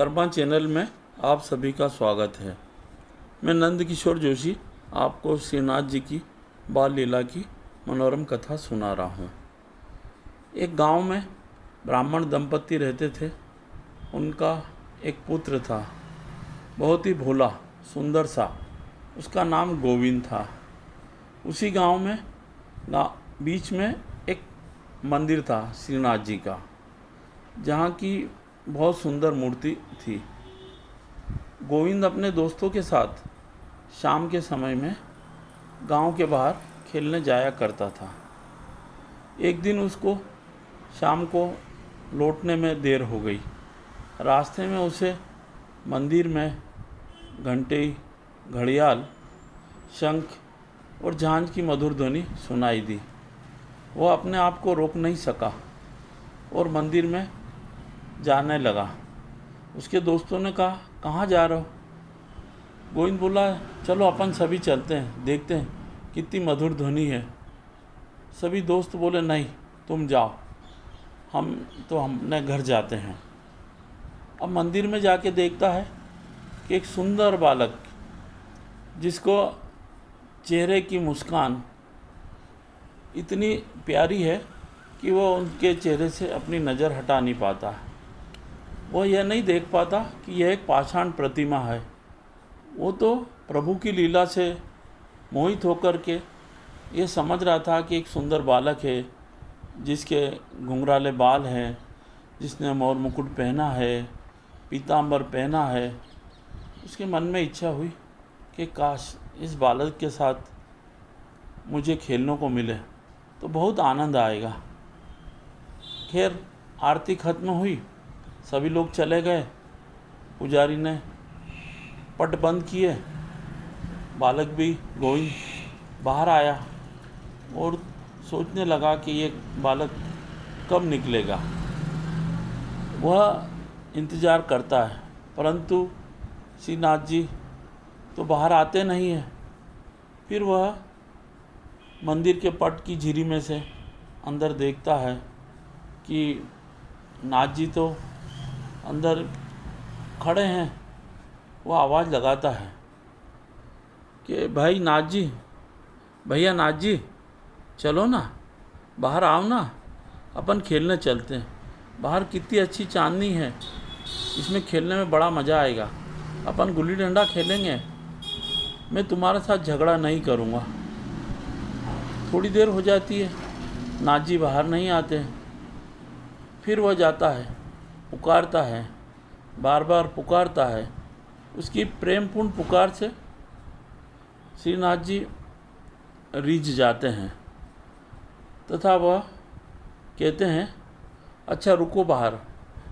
Karma channel में आप सभी का स्वागत है। मैं नंद किशोर जोशी आपको श्रीनाथ जी की बाल लीला की मनोरम कथा सुना रहा हूँ। एक गांव में ब्राह्मण दंपति रहते थे। उनका एक पुत्र था, बहुत ही भोला सुंदर सा। उसका नाम गोविंद था। उसी गांव में बीच में एक मंदिर था श्रीनाथ जी का, जहाँ की बहुत सुंदर मूर्ति थी। गोविंद अपने दोस्तों के साथ शाम के समय में गांव के बाहर खेलने जाया करता था। एक दिन उसको शाम को लौटने में देर हो गई। रास्ते में उसे मंदिर में घंटे, घड़ियाल, शंख और झांझ की मधुर ध्वनि सुनाई दी। वह अपने आप को रोक नहीं सका और मंदिर में जाने लगा। उसके दोस्तों ने कहा, कहाँ जा रहे हो? गोविंद बोला, चलो अपन सभी चलते हैं, देखते हैं कितनी मधुर ध्वनि है। सभी दोस्त बोले, नहीं तुम जाओ, हमने घर जाते हैं। अब मंदिर में जाके देखता है कि एक सुंदर बालक, जिसको चेहरे की मुस्कान इतनी प्यारी है कि वो उनके चेहरे से अपनी नज़र हटा नहीं पाता। वो यह नहीं देख पाता कि यह एक पाषाण प्रतिमा है। वो तो प्रभु की लीला से मोहित होकर के ये समझ रहा था कि एक सुंदर बालक है, जिसके घुंघराले बाल हैं, जिसने मोर मुकुट पहना है, पीतांबर पहना है। उसके मन में इच्छा हुई कि काश इस बालक के साथ मुझे खेलने को मिले तो बहुत आनंद आएगा। खैर, आरती खत्म हुई, सभी लोग चले गए। पुजारी ने पट बंद किए। बालक भी, गोविंद, बाहर आया और सोचने लगा कि ये बालक कब निकलेगा। वह इंतज़ार करता है, परंतु श्रीनाथ जी तो बाहर आते नहीं हैं। फिर वह मंदिर के पट की झिरी में से अंदर देखता है कि नाथ जी तो अंदर खड़े हैं। वो आवाज़ लगाता है कि भाई नाथ जी, भैया नाथ जी, चलो ना, बाहर आओ ना, अपन खेलने चलते हैं। बाहर कितनी अच्छी चांदनी है, इसमें खेलने में बड़ा मज़ा आएगा। अपन गुल्ली डंडा खेलेंगे, मैं तुम्हारे साथ झगड़ा नहीं करूँगा। थोड़ी देर हो जाती है, नाथ जी बाहर नहीं आते। फिर वह जाता है, पुकारता है, बार बार पुकारता है। उसकी प्रेमपूर्ण पुकार से श्रीनाथ जी रीझ जाते हैं तथा वह कहते हैं, अच्छा रुको बाहर,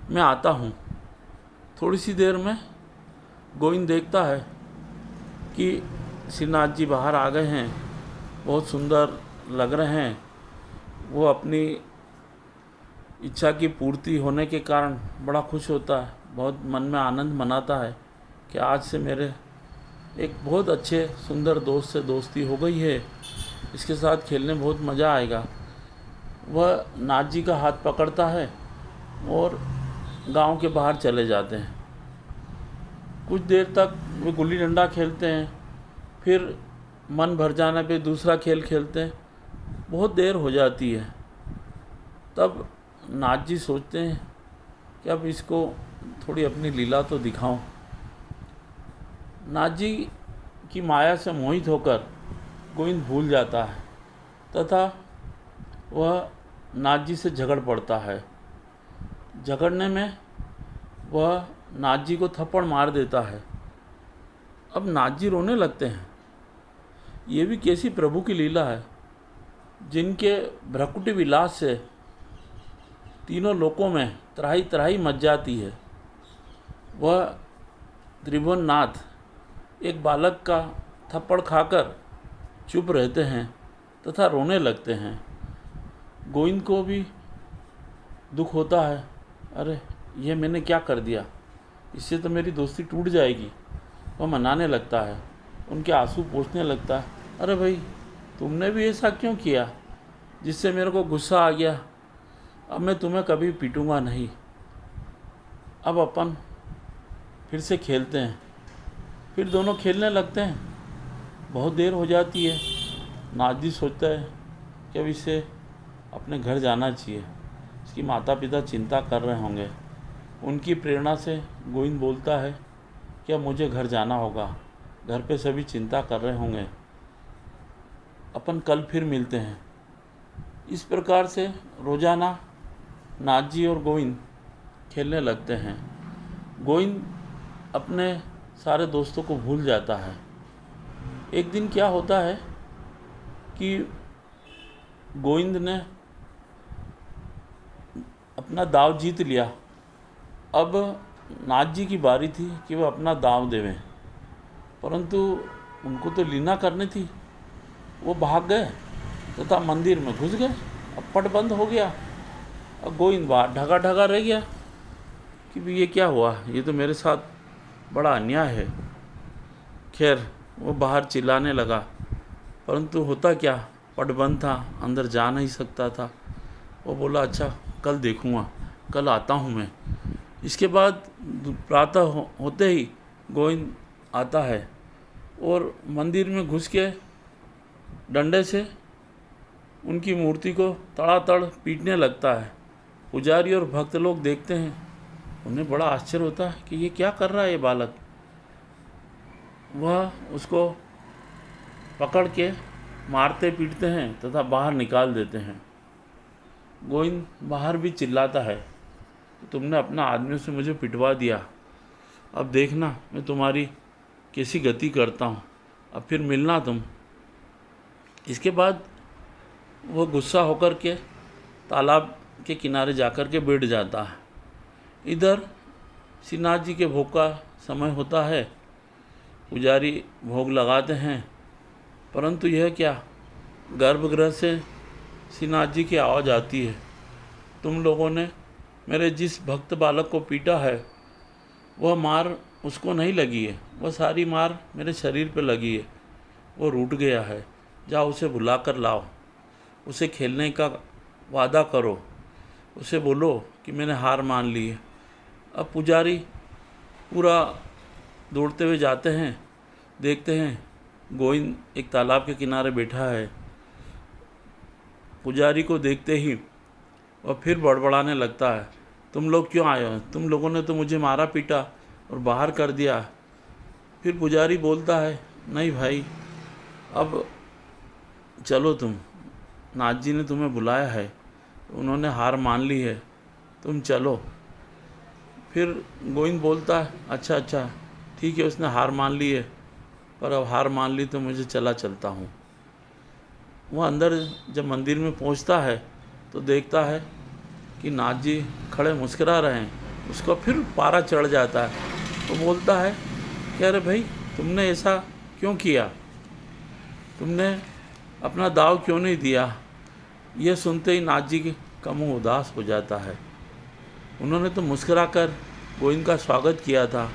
मैं आता हूँ। थोड़ी सी देर में गोविंद देखता है कि श्रीनाथ जी बाहर आ गए हैं, बहुत सुंदर लग रहे हैं। वो अपनी इच्छा की पूर्ति होने के कारण बड़ा खुश होता है, बहुत मन में आनंद मनाता है कि आज से मेरे एक बहुत अच्छे सुंदर दोस्त से दोस्ती हो गई है, इसके साथ खेलने में बहुत मज़ा आएगा। वह नाथ जी का हाथ पकड़ता है और गांव के बाहर चले जाते हैं। कुछ देर तक वे गुल्ली डंडा खेलते हैं, फिर मन भर जाने पे दूसरा खेल खेलते हैं। बहुत देर हो जाती है। तब नाथ जी सोचते हैं कि अब इसको थोड़ी अपनी लीला तो दिखाऊं। नाथ जी की माया से मोहित होकर गोविंद भूल जाता है तथा वह नाथ जी से झगड़ पड़ता है। झगड़ने में वह नाथ जी को थप्पड़ मार देता है। अब नाथ जी रोने लगते हैं। ये भी कैसी प्रभु की लीला है, जिनके भ्रकुटी विलास से तीनों लोकों में त्राही त्राही मच जाती है। वह त्रिभुवन नाथ एक बालक का थप्पड़ खाकर चुप रहते हैं तथा रोने लगते हैं। गोविंद को भी दुख होता है, अरे ये मैंने क्या कर दिया, इससे तो मेरी दोस्ती टूट जाएगी। वह मनाने लगता है, उनके आंसू पोंछने लगता है, अरे भाई तुमने भी ऐसा क्यों किया जिससे मेरे को गुस्सा आ गया। अब मैं तुम्हें कभी पीटूंगा नहीं। अब अपन फिर से खेलते हैं। फिर दोनों खेलने लगते हैं। बहुत देर हो जाती है। नाजी सोचता है कि अब इसे अपने घर जाना चाहिए, इसकी माता पिता चिंता कर रहे होंगे। उनकी प्रेरणा से गोविंद बोलता है कि अब मुझे घर जाना होगा, घर पे सभी चिंता कर रहे होंगे, अपन कल फिर मिलते हैं। इस प्रकार से रोज़ाना नाजी और गोविंद खेलने लगते हैं। गोविंद अपने सारे दोस्तों को भूल जाता है। एक दिन क्या होता है कि गोविंद ने अपना दाव जीत लिया। अब नाजी की बारी थी कि वह अपना दाव देवें, परंतु उनको तो लीना करनी थी। वो भाग गए तथा मंदिर में घुस गए। अब पट बंद हो गया। अब गोविंद बाहर ढगा ढगा रह गया कि भी ये क्या हुआ, ये तो मेरे साथ बड़ा अन्याय है। खैर वो बाहर चिल्लाने लगा, परंतु होता क्या, पट बंद था, अंदर जा नहीं सकता था। वो बोला अच्छा कल देखूँगा, कल आता हूँ मैं। इसके बाद प्रातः होते ही गोविंद आता है और मंदिर में घुस के डंडे से उनकी मूर्ति को तड़ातड़ पीटने लगता है। पुजारी और भक्त लोग देखते हैं। उन्हें बड़ा आश्चर्य होता है कि ये क्या कर रहा है ये बालक। वह उसको पकड़ के मारते पीटते हैं तथा बाहर निकाल देते हैं। गोविंद बाहर भी चिल्लाता है, तुमने अपना आदमियों से मुझे पिटवा दिया, अब देखना मैं तुम्हारी कैसी गति करता हूँ, अब फिर मिलना तुम। इसके बाद वो गुस्सा होकर के तालाब के किनारे जाकर के बैठ जाता है। इधर श्रीनाथ जी के भोग का समय होता है। पुजारी भोग लगाते हैं, परंतु यह क्या, गर्भगृह से श्रीनाथ जी की आवाज़ आती है, तुम लोगों ने मेरे जिस भक्त बालक को पीटा है वह मार उसको नहीं लगी है, वह सारी मार मेरे शरीर पे लगी है। वो रूठ गया है, जाओ उसे बुला कर लाओ, उसे खेलने का वादा करो, उसे बोलो कि मैंने हार मान ली है। अब पुजारी पूरा दौड़ते हुए जाते हैं, देखते हैं गोविंद एक तालाब के किनारे बैठा है। पुजारी को देखते ही वह फिर बड़बड़ाने लगता है, तुम लोग क्यों आए हो, तुम लोगों ने तो मुझे मारा पीटा और बाहर कर दिया। फिर पुजारी बोलता है, नहीं भाई अब चलो, तुम नाथ जी ने तुम्हें बुलाया है, उन्होंने हार मान ली है, तुम चलो। फिर गोविंद बोलता है, अच्छा अच्छा ठीक है, उसने हार मान ली है, पर अब हार मान ली तो मुझे चलता हूँ। वह अंदर जब मंदिर में पहुँचता है तो देखता है कि नाथ जी खड़े मुस्कुरा रहे हैं। उसको फिर पारा चढ़ जाता है। वो बोलता है कि अरे भाई तुमने ऐसा क्यों किया, तुमने अपना दाव क्यों नहीं दिया। यह सुनते ही नाथ जी का मुँह उदास हो जाता है। उन्होंने तो मुस्कुराकर गोविंद का स्वागत किया था।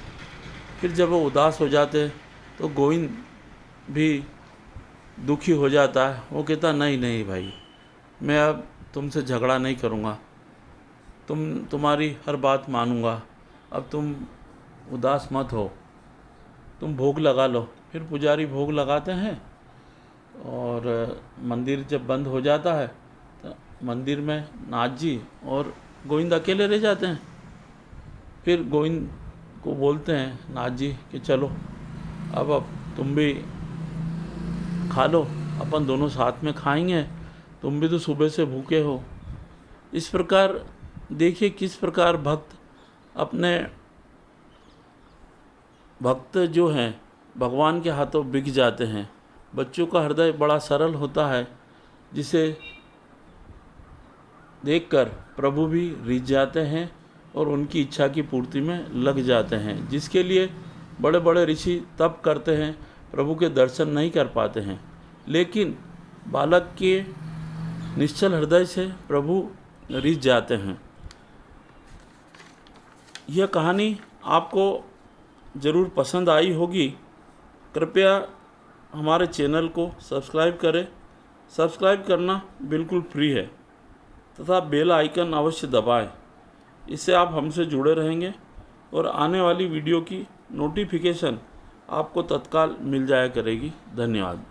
फिर जब वो उदास हो जाते तो गोविंद भी दुखी हो जाता है। वो कहता नहीं नहीं भाई, मैं अब तुमसे झगड़ा नहीं करूँगा, तुम्हारी हर बात मानूंगा, अब तुम उदास मत हो, तुम भोग लगा लो। फिर पुजारी भोग लगाते हैं और मंदिर जब बंद हो जाता है तो मंदिर में नाथ जी और गोविंद अकेले रह जाते हैं। फिर गोविंद को बोलते हैं नाथ जी कि चलो अब तुम भी खा लो, अपन दोनों साथ में खाएंगे, तुम भी तो सुबह से भूखे हो। इस प्रकार देखिए किस प्रकार भक्त जो हैं भगवान के हाथों बिक जाते हैं। बच्चों का हृदय बड़ा सरल होता है, जिसे देखकर प्रभु भी रिझ जाते हैं और उनकी इच्छा की पूर्ति में लग जाते हैं। जिसके लिए बड़े बड़े ऋषि तप करते हैं, प्रभु के दर्शन नहीं कर पाते हैं, लेकिन बालक के निश्चल हृदय से प्रभु रिझ जाते हैं। यह कहानी आपको ज़रूर पसंद आई होगी। कृपया हमारे चैनल को सब्सक्राइब करें। सब्सक्राइब करना बिल्कुल फ्री है तथा बेल आइकन अवश्य दबाएं। इससे आप हमसे जुड़े रहेंगे और आने वाली वीडियो की नोटिफिकेशन आपको तत्काल मिल जाया करेगी। धन्यवाद।